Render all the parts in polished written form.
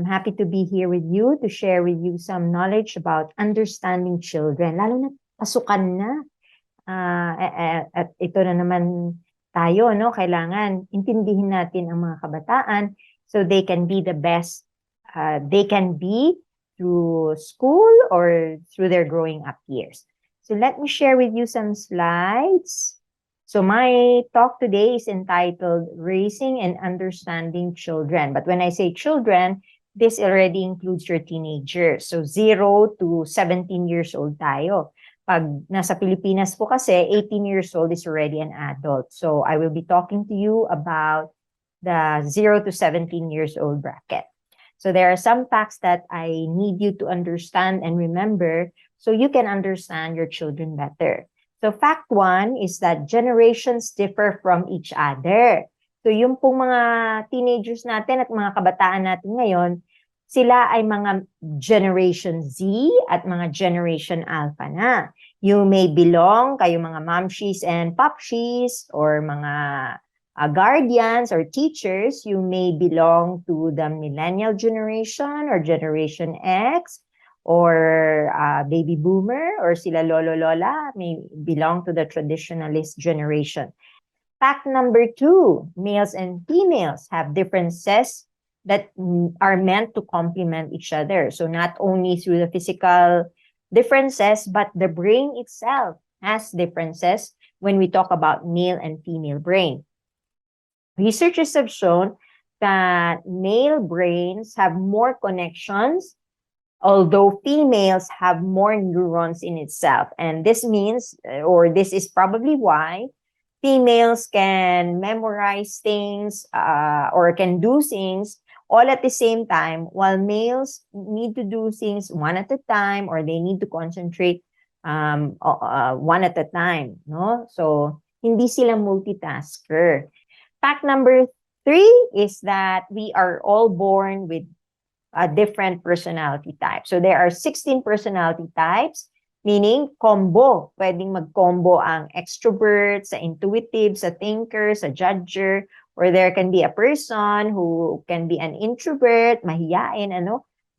Happy to be here with you to share with you some knowledge about understanding children. Lalo na pasukan na. At ito na naman tayo, no? Kailangan intindihin natin ang mga kabataan so they can be the best they can be through school or through their growing up years. So let me share with you some slides. So my talk today is entitled Raising and Understanding Children. But when I say children, this already includes your teenagers. So 0 to 17 years old tayo. Pag nasa Pilipinas po kasi, 18 years old is already an adult. So I will be talking to you about the 0 to 17 years old bracket. So there are some facts that I need you to understand and remember so you can understand your children better. So fact 1 is that generations differ from each other. So yung pong mga teenagers natin at mga kabataan natin ngayon, sila ay mga Generation Z at mga Generation Alpha na. You may belong, kayo mga momshies and popshies or mga guardians or teachers, you may belong to the millennial generation or Generation X or baby boomer or sila lolo lola may belong to the traditionalist generation. Fact number 2, males and females have differences that are meant to complement each other. So not only through the physical differences, but the brain itself has differences when we talk about male and female brain. Researchers have shown that male brains have more connections, although females have more neurons in itself. And this means, or this is probably why, females can memorize things or can do things all at the same time, while males need to do things one at a time or they need to concentrate one at a time. No? So, hindi sila multitasker. Fact number 3 is that we are all born with a different personality type. So, there are 16 personality types. Meaning, combo. Pwedeng mag-combo ang extrovert, sa intuitive, sa thinker, sa judger, or there can be a person who can be an introvert, mahiyain,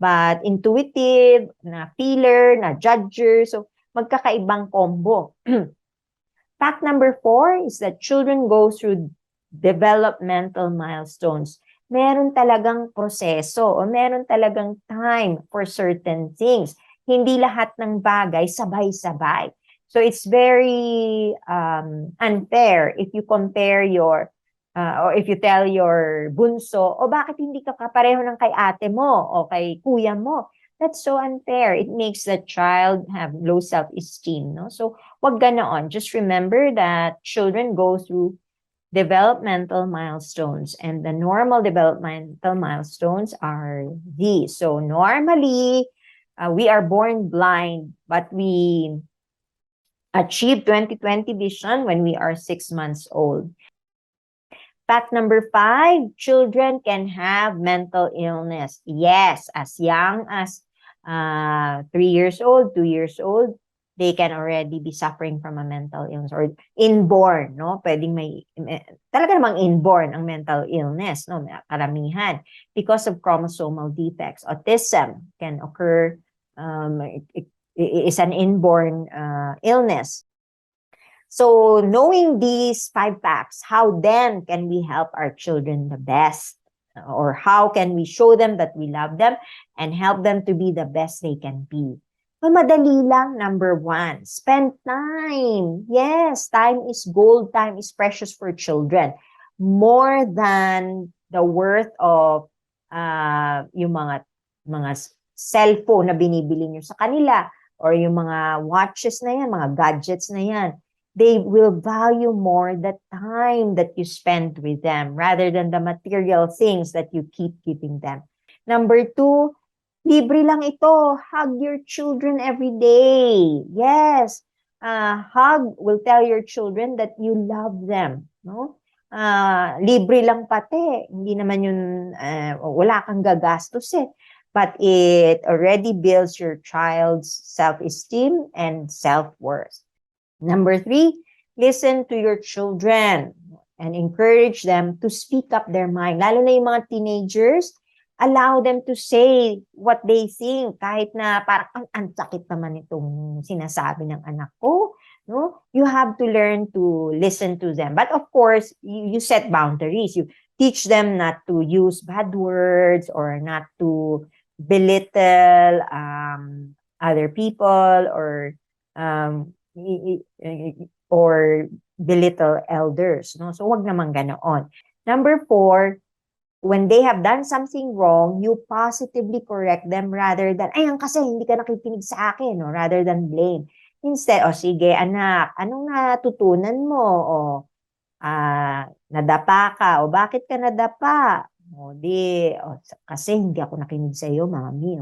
but intuitive, na feeler, na judger. So, magkakaibang combo. Fact number 4 is that children go through developmental milestones. Meron talagang proseso o meron talagang time for certain things. Hindi lahat ng bagay sabay-sabay. So it's very unfair if you compare your, or if you tell your bunso, o bakit hindi ka kapareho ng kay ate mo o kay kuya mo? That's so unfair. It makes the child have low self-esteem. No? So wag ganoon. Just remember that children go through developmental milestones, and the normal developmental milestones are these. So normally, we are born blind, but we achieve 20/20 vision when we are 6 months old. Fact number 5, children can have mental illness. Yes, as young as 3 years old, 2 years old, they can already be suffering from a mental illness or inborn, no? Pwedeng talaga namang inborn ang mental illness, no? Karamihan. Because of chromosomal defects. Autism can occur, it is an inborn illness. So knowing these 5 facts, how then can we help our children the best? Or how can we show them that we love them and help them to be the best they can be? So madali lang, number 1, spend time. Yes, time is gold, time is precious for children. More than the worth of yung mga cellphone na binibili nyo sa kanila or yung mga watches na yan, mga gadgets na yan. They will value more the time that you spend with them rather than the material things that you keep giving them. Number 2, libre lang ito. Hug your children every day. Yes. hug will tell your children that you love them, no? Libre lang pati, hindi naman yun, wala kang gagastos eh. But it already builds your child's self-esteem and self-worth. Number 3, listen to your children and encourage them to speak up their mind. Lalo na yung mga teenagers, allow them to say what they think. Kahit na parang ang sakit naman itong sinasabi ng anak ko. No? You have to learn to listen to them. But of course, you set boundaries. You teach them not to use bad words or not to belittle other people or belittle elders. No? So, wag naman ganoon. Number 4, when they have done something wrong, you positively correct them rather than, ayan kasi hindi ka nakikinig sa akin, no? Rather than blame. Instead, sige anak, anong natutunan mo? Nadapa ka. O bakit ka nadapa? Kasi hindi ako nakinig sa iyo, mami.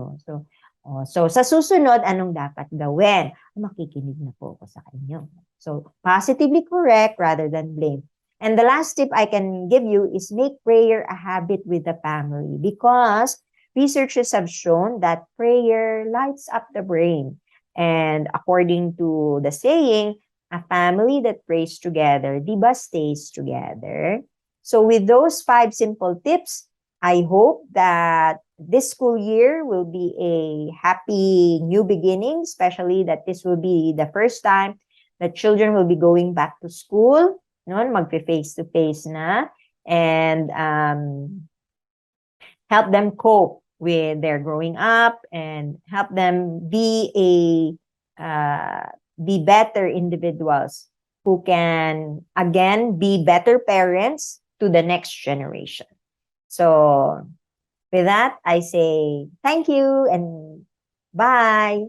So sa susunod, anong dapat gawin? Makikinig na po ako sa inyo. So, positively correct rather than blame. And the last tip I can give you is make prayer a habit with the family, because researchers have shown that prayer lights up the brain. And according to the saying, a family that prays together, diba, stays together. So with those 5 simple tips, I hope that this school year will be a happy new beginning, especially that this will be the first time that children will be going back to school, no? Magpe-face-to-face na, and help them cope with their growing up and help them be better individuals who can, again, be better parents to the next generation. So with that, I say thank you and bye.